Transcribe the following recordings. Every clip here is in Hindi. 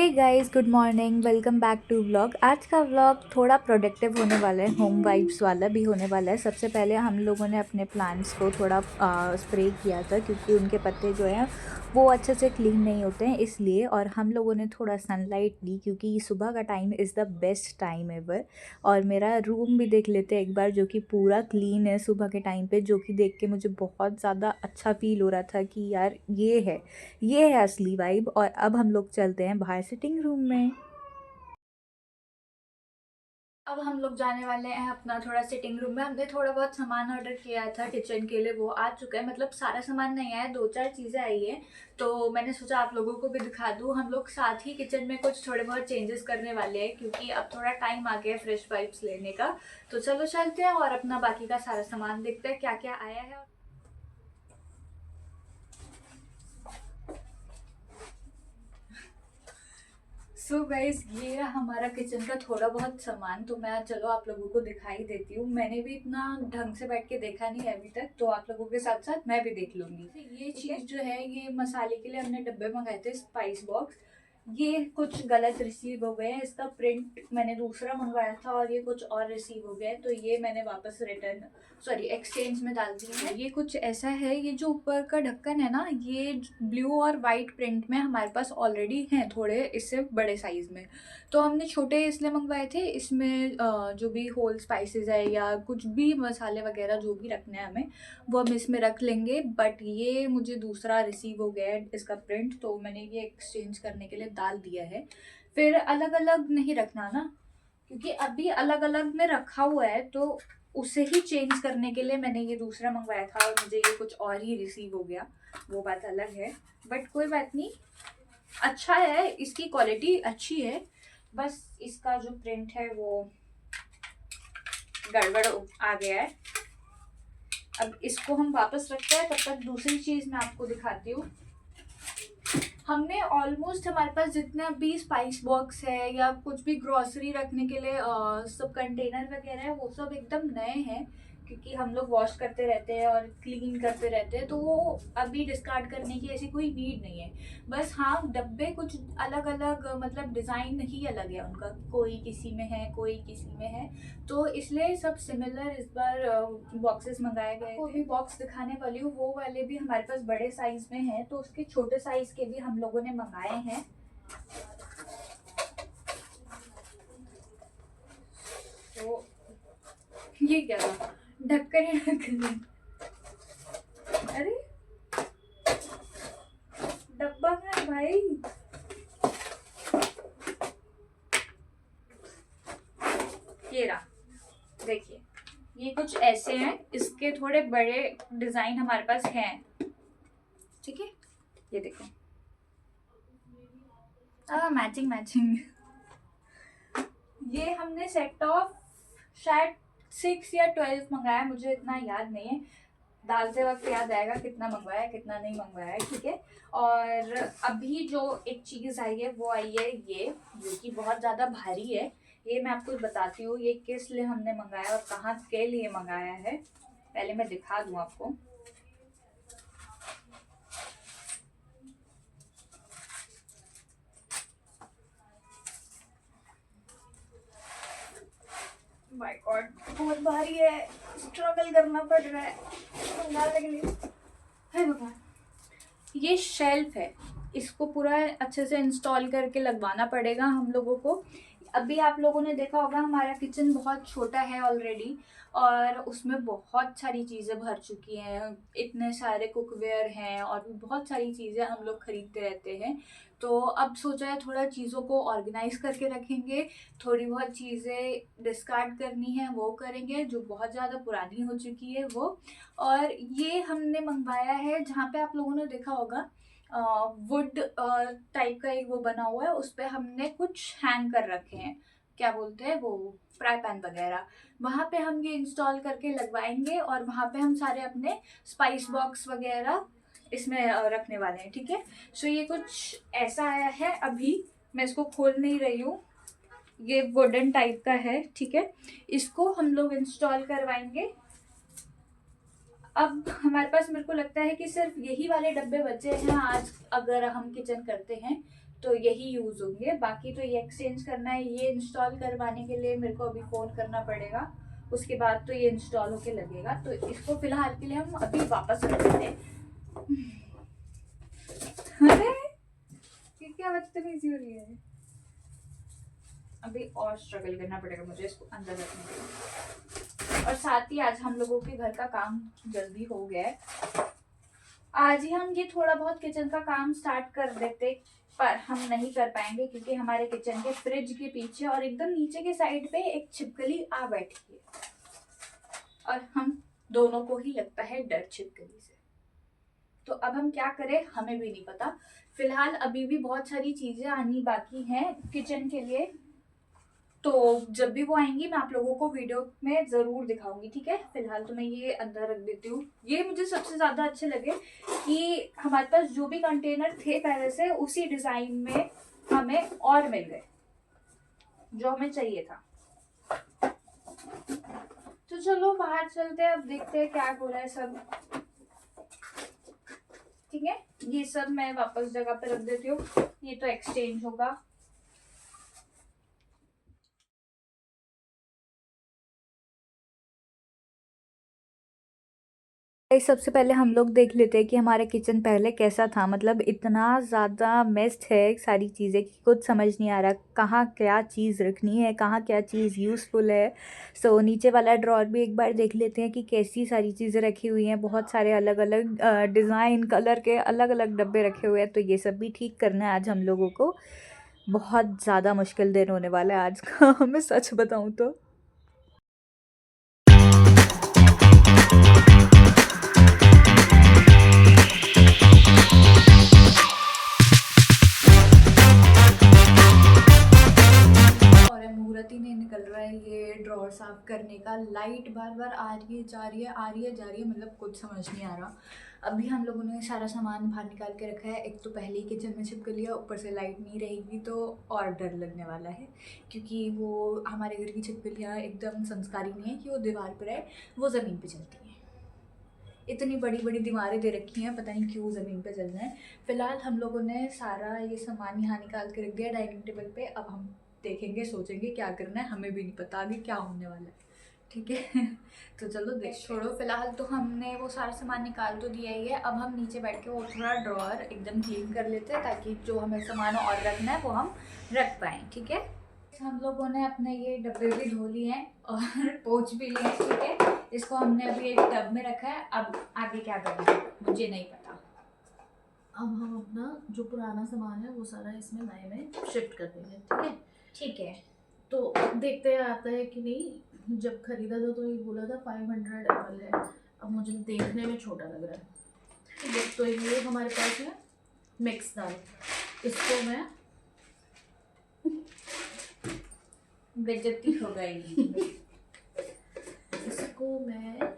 Hey guys, good morning. Welcome back to vlog. आज का व्लॉग थोड़ा प्रोडक्टिव होने वाला है, होम वाइब्स वाला भी होने वाला है। सबसे पहले हम लोगों ने अपने प्लांट्स को थोड़ा स्प्रे किया था क्योंकि उनके पत्ते जो हैं वो अच्छे से क्लीन नहीं होते हैं इसलिए। और हम लोगों ने थोड़ा सनलाइट ली क्योंकि सुबह का time is the best time ever. और मेरा रूम भी देख लेते हैं एक बार, जो कि पूरा क्लीन है सुबह के टाइम पे, जो कि देख के मुझे बहुत ज़्यादा अच्छा फील हो रहा था कि यार ये है असली वाइब। और अब हम लोग चलते हैं बाहर सिटिंग रूम में। अब हम लोग जाने वाले हैं अपना थोड़ा सिटिंग रूम में। हमने थोड़ा बहुत सामान ऑर्डर किया था किचन के लिए, वो आ चुका है। मतलब सारा सामान नहीं आया, दो चार चीज़ें आई है। तो मैंने सोचा आप लोगों को भी दिखा दूँ। हम लोग साथ ही किचन में कुछ थोड़े बहुत चेंजेस करने वाले हैं क्योंकि अब थोड़ा टाइम आ गया फ्रेश वाइब्स लेने का। तो चलो चलते हैं और अपना बाकी का सारा सामान देखते हैं क्या क्या आया है। सो गाइज, ये रहा हमारा किचन का थोड़ा बहुत सामान। तो मैं चलो आप लोगों को दिखाई देती हूँ। मैंने भी इतना ढंग से बैठ के देखा नहीं है अभी तक, तो आप लोगों के साथ साथ मैं भी देख लूंगी। ये चीज जो है, ये मसाले के लिए हमने डब्बे मंगाए थे, स्पाइस बॉक्स। ये कुछ गलत रिसीव हो गए हैं। इसका प्रिंट मैंने दूसरा मंगवाया था और ये कुछ और रिसीव हो गया है, तो ये मैंने वापस रिटर्न सॉरी एक्सचेंज में डाल दी है। ये कुछ ऐसा है, ये जो ऊपर का ढक्कन है ना, ये ब्लू और वाइट प्रिंट में हमारे पास ऑलरेडी हैं, थोड़े इससे बड़े साइज में। तो हमने छोटे इसलिए मंगवाए थे। इसमें जो भी होल स्पाइसेस है या कुछ भी मसाले वगैरह जो भी रखने हैं हमें, वो हम इसमें रख लेंगे। बट ये मुझे दूसरा रिसीव हो गया है इसका प्रिंट, तो मैंने ये एक्सचेंज करने के लिए डाल दिया है। फिर अलग अलग नहीं रखना ना, क्योंकि अभी अलग अलग में रखा हुआ है, तो उसे ही चेंज करने के लिए मैंने ये दूसरा मंगवाया था और मुझे ये कुछ और ही रिसीव हो गया। वो बात अलग है, बट कोई बात नहीं। अच्छा है, इसकी क्वालिटी अच्छी है। बस इसका जो प्रिंट है वो गड़बड़ आ गया है। अब इसको हम वापस रखते हैं, तब तक दूसरी चीज मैं आपको दिखाती हूँ। हमने ऑलमोस्ट, हमारे पास जितने भी स्पाइस बॉक्स है या कुछ भी ग्रोसरी रखने के लिए सब कंटेनर वगैरह है, वो सब एकदम नए हैं क्योंकि हम लोग वॉश करते रहते हैं और क्लीन करते रहते हैं, तो वो अभी डिस्कार्ड करने की ऐसी कोई नीड नहीं है। बस हाँ, डब्बे कुछ अलग अलग, मतलब डिज़ाइन ही अलग है उनका, कोई किसी में है कोई किसी में है, तो इसलिए सब सिमिलर इस बार बॉक्सेस मंगाए गए थे। वो भी बॉक्स दिखाने वाली हूँ, वो वाले भी हमारे पास बड़े साइज में हैं, तो उसके छोटे साइज के भी हम लोगों ने मंगाए हैं। तो ये क्या था, ढक्कन ही ढक्कन। अरे डब्बा कहाँ है भाई? ये रहा, देखिए। ये कुछ ऐसे हैं, इसके थोड़े बड़े डिजाइन हमारे पास हैं, ठीक है। ये देखो, मैचिंग मैचिंग। ये हमने सेट ऑफ शायद 6 या 12 मंगाया, मुझे इतना याद नहीं है। डालते वक्त याद आएगा कितना मंगवाया है कितना नहीं मंगवाया है, ठीक है। और अभी जो एक चीज़ आई है वो आई है ये, जो कि बहुत ज़्यादा भारी है। ये मैं आपको बताती हूँ ये किस लिए हमने मंगाया और कहाँ के लिए मंगाया है। पहले मैं दिखा दूँ आपको। माय गॉड, बहुत भारी है, स्ट्रगल करना पड़ रहा है मंगाने के लिए। है भगवान। ये शेल्फ है, इसको पूरा अच्छे से इंस्टॉल करके लगवाना पड़ेगा हम लोगों को। अभी आप लोगों ने देखा होगा हमारा किचन बहुत छोटा है ऑलरेडी, और उसमें बहुत सारी चीज़ें भर चुकी हैं। इतने सारे कुकवेयर हैं और भी बहुत सारी चीज़ें हम लोग खरीदते रहते हैं। तो अब सोचा है थोड़ा चीज़ों को ऑर्गेनाइज करके रखेंगे, थोड़ी बहुत चीज़ें डिस्कार्ड करनी है वो करेंगे, जो बहुत ज़्यादा पुरानी हो चुकी है वो। और ये हमने मंगवाया है, जहाँ पे आप लोगों ने देखा होगा वुड टाइप का एक वो बना हुआ है, उस पर हमने कुछ हैंग कर रखे हैं, क्या बोलते हैं वो, फ्राई पैन वगैरह। वहाँ पे हम ये इंस्टॉल करके लगवाएंगे और वहाँ पे हम सारे अपने स्पाइस बॉक्स वगैरह इसमें रखने वाले हैं, ठीक है। सो ये कुछ ऐसा आया है, अभी मैं इसको खोल नहीं रही हूँ। ये वुडन टाइप का है, ठीक है। इसको हम लोग इंस्टॉल करवाएंगे। अब हमारे पास, मेरे को लगता है कि सिर्फ यही वाले डब्बे बचे हैं आज, अगर हम किचन करते हैं तो यही यूज़ होंगे। बाकी तो ये एक्सचेंज करना है, ये इंस्टॉल करवाने के लिए मेरे को अभी फ़ोन करना पड़ेगा, उसके बाद तो ये इंस्टॉल होके लगेगा। तो इसको फिलहाल के लिए हम अभी वापस रख देते हैं। अरे ये क्या बदतमीजी हो रही है। अभी और स्ट्रगल करना पड़ेगा मुझे इसको अंदर रखने के लिए। और साथ ही आज हम लोगों के घर का काम जल्दी हो गया है। आज ही हम ये थोड़ा बहुत किचन का काम स्टार्ट कर देते, पर हम नहीं कर पाएंगे क्योंकि हमारे किचन के फ्रिज के पीछे और एकदम नीचे के साइड पे एक छिपकली आ बैठी है और हम दोनों को ही लगता है डर छिपकली से। तो अब हम क्या करें हमें भी नहीं पता। फिलहाल अभी भी बहुत सारी चीजें आनी बाकी हैं किचन के लिए, तो जब भी वो आएंगी मैं आप लोगों को वीडियो में जरूर दिखाऊंगी, ठीक है। फिलहाल तो मैं ये अंदर रख देती हूँ। ये मुझे सबसे ज्यादा अच्छे लगे कि हमारे पास जो भी कंटेनर थे पहले से उसी डिजाइन में हमें और मिल गए जो हमें चाहिए था। तो चलो बाहर चलते हैं, अब देखते हैं क्या हो रहा है सब, ठीक है। ये सब मैं वापस जगह पे रख देती हूँ, ये तो एक्सचेंज होगा। सबसे पहले हम लोग देख लेते हैं कि हमारा किचन पहले कैसा था। मतलब इतना ज़्यादा मेस्ड है सारी चीज़ें कि कुछ समझ नहीं आ रहा कहाँ क्या चीज़ रखनी है, कहाँ क्या चीज़ यूज़फुल है। सो नीचे वाला ड्रॉर भी एक बार देख लेते हैं कि कैसी सारी चीज़ें रखी हुई हैं। बहुत सारे अलग अलग डिज़ाइन कलर के अलग अलग डब्बे रखे हुए हैं, तो ये सब भी ठीक करना है आज हम लोगों को। बहुत ज़्यादा मुश्किल दिन होने वाला है आज का मैं सच बताऊँ तो। मुहूर्त ही नहीं निकल रहा है ये ड्रॉर साफ करने का। लाइट बार बार आ रही है जा रही है, आ रही है जा रही है, मतलब कुछ समझ नहीं आ रहा। अभी हम लोगों ने सारा सामान बाहर निकाल के रखा है। एक तो पहले ही किचन में छिपकली है, ऊपर से लाइट नहीं रहेगी तो और डर लगने वाला है, क्योंकि वो हमारे घर की छिपकलियाँ एकदम संस्कारी नहीं है कि वो दीवार पर रहे, वो ज़मीन पर चलती हैं। इतनी बड़ी बड़ी दीवारें दे रखी हैं, पता नहीं क्यों ज़मीन पे चल रहे हैं। फिलहाल हम लोगों ने सारा ये सामान यहाँ निकाल के रख दिया डाइनिंग टेबल पे। अब हम देखेंगे सोचेंगे क्या करना है, हमें भी नहीं पता आगे क्या होने वाला है, ठीक है। तो चलो देख छोड़ो, फिलहाल तो हमने वो सारा सामान निकाल तो दिया ही है। अब हम नीचे बैठ के वो थोड़ा ड्रॉअर एकदम क्लीन कर लेते हैं ताकि जो हमें सामान और रखना है वो हम रख पाएँ, ठीक है। हम लोगों ने अपने ये डब्बे भी धो लिए हैं और पोंछ भी लिए हैं, ठीक है। इसको हमने अभी एक टब में रखा है। अब आगे क्या करना है मुझे नहीं पता। अब हम अपना जो पुराना सामान है वो सारा इसमें नए में शिफ्ट कर देंगे, ठीक है। ठीक है, तो देखते हैं आता है कि नहीं। जब खरीदा था तो ये बोला था 500 ml है, अब मुझे देखने में छोटा लग रहा है, ठीक है। तो ये हमारे पास है मिक्स दाल, इसको मैं बेइज्जती हो गई। इसको मैं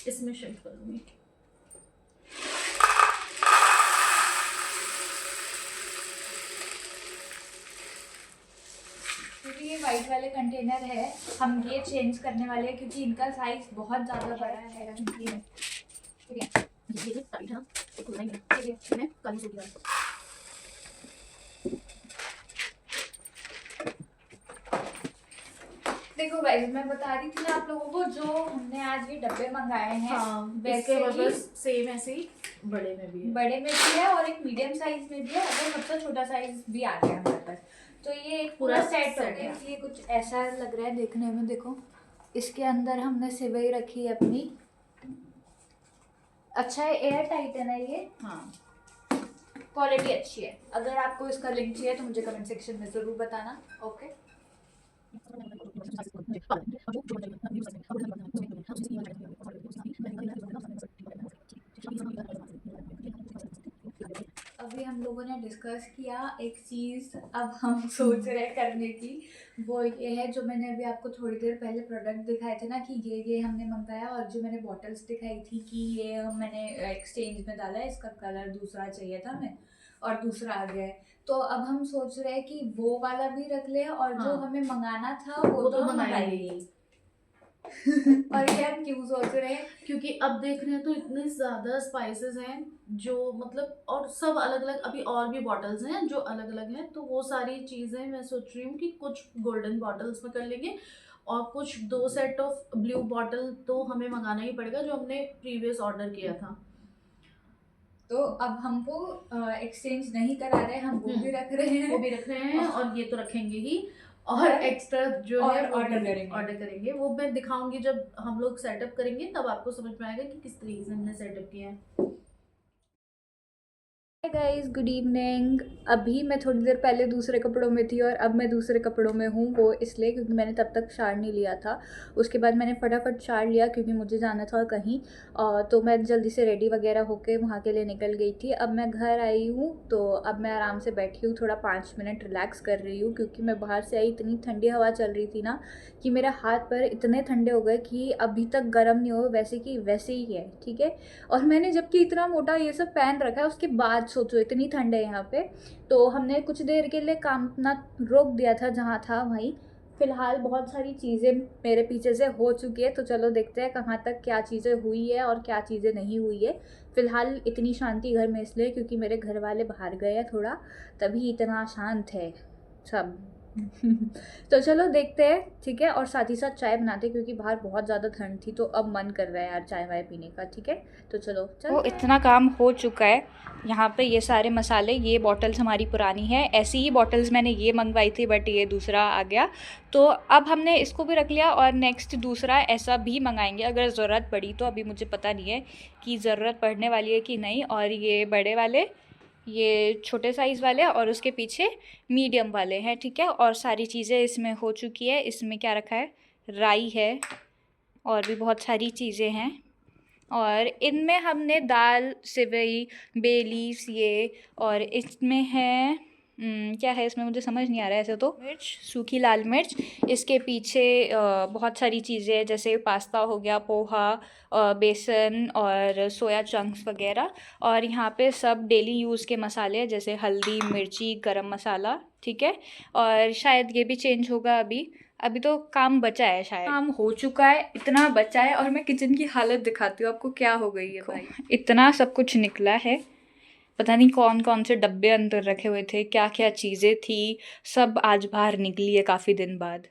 इसमें शिफ्ट करूँगी। क्योंकि ये वाइट वाले कंटेनर है, हम ये चेंज करने वाले हैं क्योंकि इनका साइज बहुत ज़्यादा बड़ा है। ठीक है, ये टाइट है ना, तो खुलना ही नहीं। ठीक है, मैं काली सूट डाल। देखो गाइस मैं बता रही थी ना आप लोगों को, जो हमने आज ये डब्बे मंगाए हैं, हाँ, वैसे वैसे ही सेम ऐसे ही बड़े में भी है, बड़े में भी है और एक मीडियम साइज में भी है, और सबसे छोटा साइज भी आ गया हमारे पास। तो ये एक पूरा सेट हो गया। ये कुछ ऐसा लग रहा है देखने में, देखो इसके अंदर हमने सिवई रखी है अपनी। अच्छा है, एयर टाइट है ना ये। हाँ, क्वालिटी अच्छी है। अगर आपको इसका लिंक चाहिए तो मुझे कमेंट सेक्शन में ज़रूर बताना, ओके। अभी हम लोगों ने डिस्कस किया एक चीज़, अब हम सोच रहे करने की, वो ये है जो मैंने अभी आपको थोड़ी देर पहले प्रोडक्ट दिखाए थे ना कि ये हमने मंगाया, और जो मैंने बॉटल्स दिखाई थी कि ये मैंने एक्सचेंज में डाला है, इसका कलर दूसरा चाहिए था हमें और दूसरा आ गया है। तो अब हम सोच रहे हैं कि वो वाला भी रख ले, और जो हाँ, हमें मंगाना था वो तो हम मंगाएंगे ही। और ये हम क्यों सोच रहे हैं? क्योंकि अब देख रहे हैं तो इतने ज़्यादा स्पाइसेस हैं जो मतलब, और सब अलग अलग, अभी और भी बॉटल्स हैं जो अलग अलग हैं, तो वो सारी चीज़ें मैं सोच रही हूँ कि कुछ गोल्डन बॉटल्स में कर लेंगे, और कुछ 2 सेट ऑफ ब्लू बॉटल तो हमें मंगाना ही पड़ेगा जो हमने प्रीवियस ऑर्डर किया था। तो अब हम वो एक्सचेंज नहीं करा रहे, हम वो भी रख रहे हैं। वो भी रख रहे हैं और ये तो रखेंगे ही, और और एक्स्ट्रा जो और है वो order भी करेंगे। ऑर्डर करेंगे। वो मैं दिखाऊंगी जब हम लोग सेटअप करेंगे, तब आपको समझ में आएगा कि किस तरीके से हमने सेटअप किया है। Hi guys, good evening. अभी मैं थोड़ी देर पहले दूसरे कपड़ों में थी और अब मैं दूसरे कपड़ों में हूँ। वो इसलिए क्योंकि मैंने तब तक शार नहीं लिया था। उसके बाद मैंने फटाफट शार लिया क्योंकि मुझे जाना था कहीं। तो मैं जल्दी से रेडी वगैरह होके वहाँ के लिए निकल गई थी। अब मैं घर आई हूँ तो अब मैं आराम से बैठी हूँ, थोड़ा 5 मिनट रिलैक्स कर रही हूँ क्योंकि मैं बाहर से आई, इतनी ठंडी हवा चल रही थी ना कि मेरे हाथ पर इतने ठंडे हो गए कि अभी तक गर्म नहीं हुए, वैसे कि वैसे ही है, ठीक है। और मैंने जबकि इतना मोटा ये सब पहन रखा है, उसके बाद सोचो इतनी ठंड है यहाँ पे। तो हमने कुछ देर के लिए काम अपना रोक दिया था जहाँ था वहीं। फ़िलहाल बहुत सारी चीज़ें मेरे पीछे से हो चुकी है, तो चलो देखते हैं कहाँ तक क्या चीज़ें हुई है और क्या चीज़ें नहीं हुई है। फ़िलहाल इतनी शांति घर में इसलिए क्योंकि मेरे घर वाले बाहर गए हैं थोड़ा, तभी इतना शांत है सब। तो चलो देखते हैं, ठीक है। और साथ ही साथ चाय बनाते हैं क्योंकि बाहर बहुत ज़्यादा ठंड थी, तो अब मन कर रहा है यार चाय वाय पीने का, ठीक है। तो चलो वो इतना काम हो चुका है। यहाँ पे ये सारे मसाले, ये बॉटल्स हमारी पुरानी है, ऐसी ही बॉटल्स मैंने ये मंगवाई थी बट ये दूसरा आ गया। तो अब हमने इसको भी रख लिया और नेक्स्ट दूसरा ऐसा भी मंगाएंगे अगर ज़रूरत पड़ी तो। अभी मुझे पता नहीं है कि ज़रूरत पड़ने वाली है कि नहीं। और ये बड़े वाले, ये छोटे साइज़ वाले और उसके पीछे मीडियम वाले हैं, ठीक है। और सारी चीज़ें इसमें हो चुकी है। इसमें क्या रखा है, राई है और भी बहुत सारी चीज़ें हैं। और इनमें हमने दाल, सेवई, बे लीव्स ये, और इसमें है क्या है इसमें मुझे समझ नहीं आ रहा है ऐसे तो। मिर्च, सूखी लाल मिर्च। इसके पीछे बहुत सारी चीज़ें हैं जैसे पास्ता हो गया, पोहा, बेसन और सोया चंक्स वगैरह। और यहाँ पे सब डेली यूज़ के मसाले हैं जैसे हल्दी, मिर्ची, गरम मसाला, ठीक है। और शायद ये भी चेंज होगा अभी। अभी तो काम बचा है, शायद काम हो चुका है, इतना बचा है। और मैं किचन की हालत दिखाती हूँ आपको क्या हो गई है भाई। इतना सब कुछ निकला है, पता नहीं कौन कौन से डब्बे अंदर रखे हुए थे, क्या क्या चीज़ें थी, सब आज बाहर निकली है काफ़ी दिन बाद।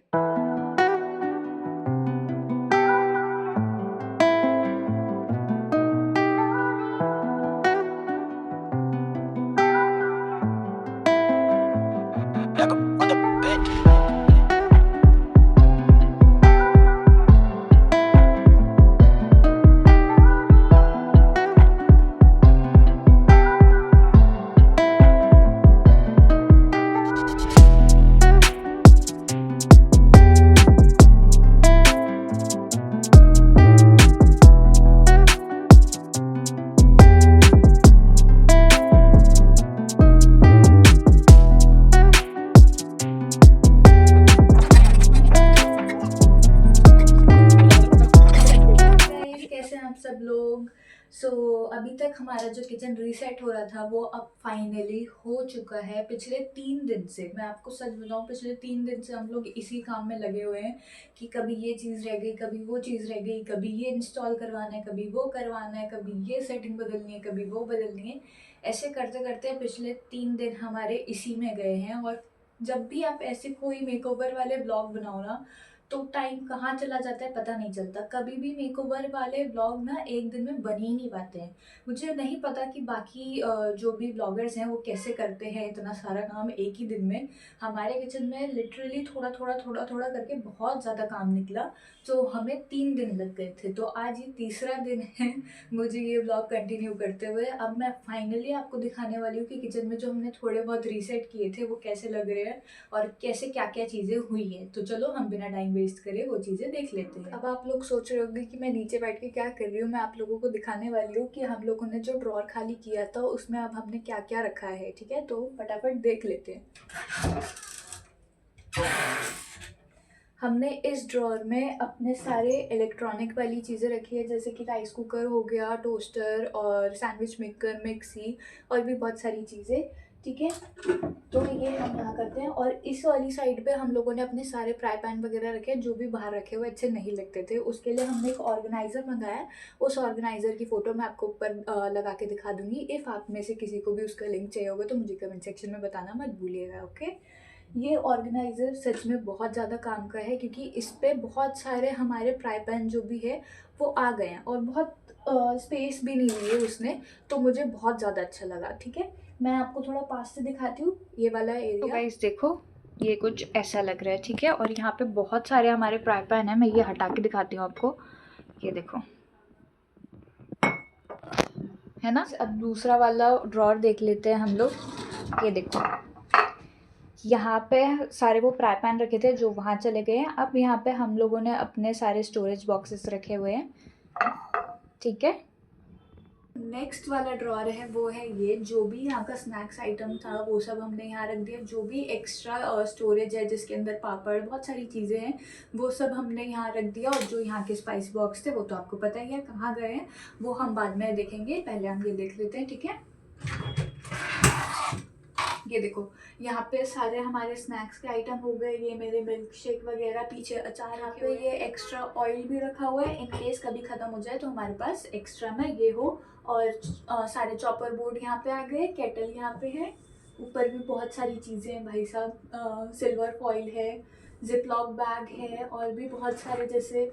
कैसे हैं आप सब लोग? अभी तक हमारा जो किचन रीसेट हो रहा था वो अब फाइनली हो चुका है। पिछले 3 दिन से, मैं आपको सच बताऊं, पिछले 3 दिन से हम लोग इसी काम में लगे हुए हैं कि कभी ये चीज़ रह गई, कभी वो चीज़ रह गई, कभी ये इंस्टॉल करवाना है, कभी वो करवाना है, कभी ये सेटिंग बदलनी है, कभी वो बदलनी है। ऐसे करते करते पिछले 3 दिन हमारे इसी में गए हैं। और जब भी आप ऐसे कोई मेकओवर वाले ब्लॉग बनाओ ना, तो टाइम कहाँ चला जाता है पता नहीं चलता। कभी भी मेकओवर वाले ब्लॉग ना एक दिन में बन ही नहीं पाते हैं। मुझे नहीं पता कि बाकी जो भी ब्लॉगर्स हैं वो कैसे करते हैं इतना सारा काम एक ही दिन में। हमारे किचन में लिटरली थोड़ा थोड़ा थोड़ा थोड़ा करके बहुत ज़्यादा काम निकला, तो हमें 3 दिन लग गए थे। तो आज ये तीसरा दिन है मुझे ये ब्लॉग कंटिन्यू करते हुए। अब मैं फाइनली आपको दिखाने वाली हूँ कि किचन में जो हमने थोड़े बहुत रीसेट किए थे वो कैसे लग रहे हैं और कैसे क्या क्या चीज़ें हुई हैं। तो चलो हम बिना टाइम वेस्ट करे वो चीज़ें देख लेते हैं। अब आप लोग सोच रहे होंगे कि मैं नीचे बैठ के क्या कर रही हूँ। मैं आप लोगों को दिखाने वाली हूँ कि हम लोगों ने जो ड्रॉर खाली किया था उसमें अब हमने क्या क्या रखा है, ठीक है। तो फटाफट देख लेते हैं। हमने इस ड्रॉर में अपने सारे इलेक्ट्रॉनिक वाली चीज़ें रखी है जैसे कि राइस कुकर हो गया, टोस्टर और सैंडविच मेकर, मिक्सी और भी बहुत सारी चीज़ें। ठीक है। तो ये हम यहाँ करते हैं, और इस वाली साइड पे हम लोगों ने अपने सारे फ्राई पैन वगैरह रखे हैं जो भी बाहर रखे हुए अच्छे नहीं लगते थे। उसके लिए हमने एक ऑर्गेनाइज़र मंगाया है। उस ऑर्गेनाइज़र की फ़ोटो मैं आपको ऊपर लगा के दिखा दूँगी। इफ़ आप में से किसी को भी उसका लिंक चाहिए होगा तो मुझे कमेंट सेक्शन में बताना मत भूलिएगा, ओके। ये ऑर्गेनाइज़र सच में बहुत ज़्यादा काम का है, क्योंकि इस पे बहुत सारे हमारे फ्राई पैन जो भी है वो आ गए हैं, और बहुत स्पेस भी नहीं ली है उसने। तो मुझे बहुत ज़्यादा अच्छा लगा, ठीक है। मैं आपको थोड़ा पास से दिखाती हूँ ये वाला एरिया। तो गाइस देखो, ये कुछ ऐसा लग रहा है, ठीक है। और यहाँ पे बहुत सारे हमारे फ्राई पैन हैं। मैं ये हटा के दिखाती हूँ आपको, ये देखो, है ना। अब दूसरा वाला ड्रॉर देख लेते हैं हम लोग। ये देखो, यहाँ पे सारे वो फ्राई पैन रखे थे जो वहाँ चले गए हैं। अब यहाँ पे हम लोगों ने अपने सारे स्टोरेज बॉक्सेस रखे हुए हैं, ठीक है। नेक्स्ट वाला ड्रॉर है वो है ये, जो भी यहाँ का स्नैक्स आइटम था वो सब हमने यहाँ रख दिया। जो भी एक्स्ट्रा स्टोरेज है जिसके अंदर पापड़ बहुत सारी चीज़ें हैं वो सब हमने यहाँ रख दिया। और जो यहाँ के स्पाइस बॉक्स थे वो तो आपको पता ही है कहाँ गए हैं, वो हम बाद में देखेंगे। पहले हम ये देख लेते हैं, ठीक है। ये देखो, यहाँ पे सारे हमारे स्नैक्स के आइटम हो गए। ये मेरे मिल्क शेक वगैरह, पीछे अचार। यहाँ पे ये एक्स्ट्रा ऑयल भी रखा हुआ है, इन केस कभी ख़त्म हो जाए तो हमारे पास एक्स्ट्रा में ये हो। और सारे चॉपर बोर्ड यहाँ पे आ गए, केटल यहाँ पे है। ऊपर भी बहुत सारी चीज़ें हैं भाई साहब, सिल्वर फॉइल है, जिपलॉक बैग है, और भी बहुत सारे जैसे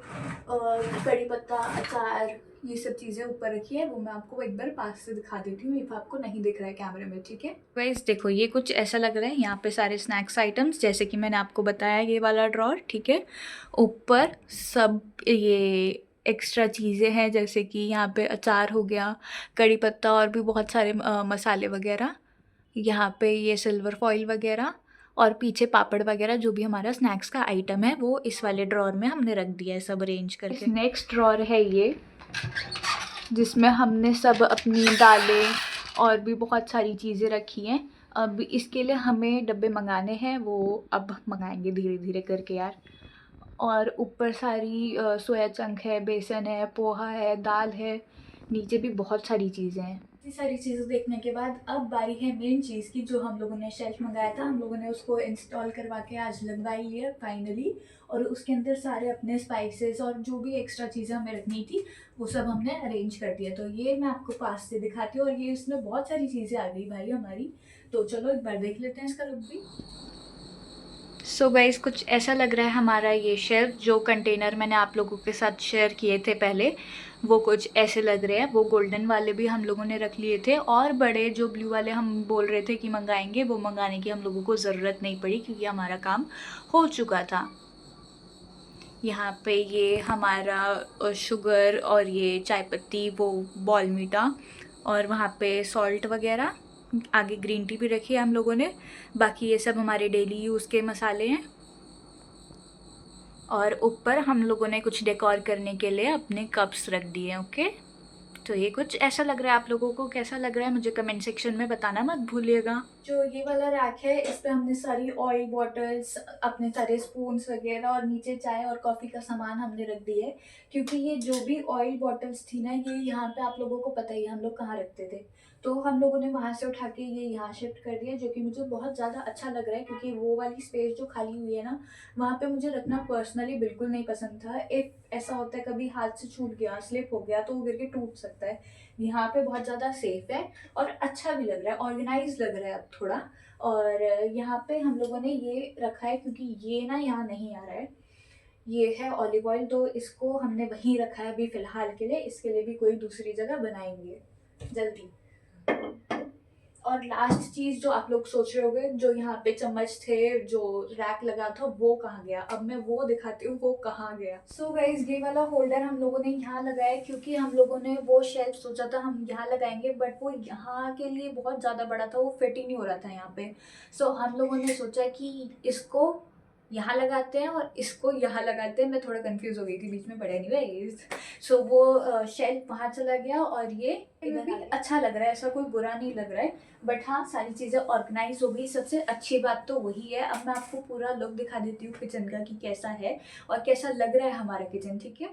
कड़ी पत्ता, अचार, ये सब चीज़ें ऊपर रखी है। वो मैं आपको एक बार पास से दिखा देती हूँ, इफ आपको नहीं दिख रहा है कैमरे में, ठीक है। गाइस देखो, ये कुछ ऐसा लग रहा है। यहाँ पे सारे स्नैक्स आइटम्स, जैसे कि मैंने आपको बताया, ये वाला ड्रॉर, ठीक है। ऊपर सब ये एक्स्ट्रा चीज़ें हैं, जैसे कि यहाँ पे अचार हो गया, कड़ी पत्ता, और भी बहुत सारे मसाले वगैरह। यहाँ पे ये सिल्वर फॉइल वगैरह, और पीछे पापड़ वगैरह, जो भी हमारा स्नैक्स का आइटम है वो इस वाले ड्रॉर में हमने रख दिया है सब अरेंज करके। नेक्स्ट ड्रॉर है ये, जिसमें हमने सब अपनी दालें और भी बहुत सारी चीज़ें रखी हैं। अब इसके लिए हमें डब्बे मंगाने हैं, वो अब मंगाएंगे धीरे धीरे करके यार। और ऊपर सारी सोया चंक है, बेसन है, पोहा है, दाल है, नीचे भी बहुत सारी चीज़ें हैं। इतनी सारी चीज़ें देखने के बाद अब बारी है मेन चीज़ की। जो हम लोगों ने शेल्फ मंगाया था, हम लोगों ने उसको इंस्टॉल करवा के आज लगवाई है फाइनली। और उसके अंदर सारे अपने स्पाइसेस और जो भी एक्स्ट्रा चीज़ें हमें रखनी थी वो सब हमने अरेंज कर दिया। तो ये मैं आपको पास से दिखाती हूँ, और ये इसमें बहुत सारी चीज़ें आ गई भाई हमारी। तो चलो एक बार देख लेते हैं इसका लुक भी। सो गाइस, कुछ ऐसा लग रहा है हमारा ये शेल्फ। जो कंटेनर मैंने आप लोगों के साथ शेयर किए थे पहले, वो कुछ ऐसे लग रहे हैं। वो गोल्डन वाले भी हम लोगों ने रख लिए थे, और बड़े जो ब्लू वाले हम बोल रहे थे कि मंगाएंगे, वो मंगाने की हम लोगों को ज़रूरत नहीं पड़ी, क्योंकि हमारा काम हो चुका था। यहाँ पे ये हमारा शुगर और ये चाय पत्ती, वो बॉल मीठा, और वहाँ पे सॉल्ट वगैरह, आगे ग्रीन टी भी रखी है हम लोगों ने। बाकी ये सब हमारे डेली यूज़ के मसाले हैं। और ऊपर हम लोगों ने कुछ डेकोर करने के लिए अपने कप्स रख दिए हैं, ओके। तो ये कुछ ऐसा लग रहा है। आप लोगों को कैसा लग रहा है मुझे कमेंट सेक्शन में बताना मत भूलिएगा। जो ये वाला रैक है, इस पे हमने सारी ऑयल बॉटल्स, अपने सारे स्पून्स वगैरह, और नीचे चाय और कॉफ़ी का सामान हमने रख दिया है। क्योंकि ये जो भी ऑयल बॉटल्स थी ना, ये यहाँ पे आप लोगों को पता ही है हम लोग कहाँ रखते थे। तो हम लोगों ने वहाँ से उठा के ये यहाँ शिफ्ट कर दिया, जो कि मुझे बहुत ज़्यादा अच्छा लग रहा है। क्योंकि वो वाली स्पेस जो खाली हुई है ना, वहाँ पे मुझे रखना पर्सनली बिल्कुल नहीं पसंद था। इफ ऐसा होता है कभी हाथ से छूट गया, स्लिप हो गया, तो वो गिर के टूट सकता है। यहाँ पे बहुत ज़्यादा सेफ है और अच्छा भी लग रहा है, ऑर्गेनाइज लग रहा है अब थोड़ा। और यहाँ पे हम लोगों ने ये रखा है, क्योंकि ये ना यहाँ नहीं आ रहा है। ये है ऑलिव ऑयल, तो इसको हमने वहीं रखा है अभी फ़िलहाल के लिए। इसके लिए भी कोई दूसरी जगह बनाएंगे जल्दी। और लास्ट चीज़ जो आप लोग सोच रहे होंगे, जो यहाँ पे चम्मच थे, जो रैक लगा था, वो कहाँ गया। अब मैं वो दिखाती हूँ वो कहाँ गया। सो गाइस, ये वाला होल्डर हम लोगों ने यहाँ लगाया, क्योंकि हम लोगों ने वो शेल्फ सोचा था हम यहाँ लगाएंगे, बट वो यहाँ के लिए बहुत ज़्यादा बड़ा था, वो फिट ही नहीं हो रहा था यहाँ पे। सो हम लोगों ने सोचा कि इसको यहाँ लगाते हैं और इसको यहाँ लगाते हैं। मैं थोड़ा कंफ्यूज हो गई थी बीच में, बट एनीवेज, सो वो शेल्फ वहाँ चला गया, और ये इधर भी अच्छा लग रहा है, ऐसा कोई बुरा नहीं लग रहा है। बट हाँ, सारी चीज़ें ऑर्गेनाइज हो गई। सबसे अच्छी बात तो वही है। अब मैं आपको पूरा लुक दिखा देती हूँ किचन का कि कैसा है और कैसा लग रहा है हमारा किचन, ठीक है।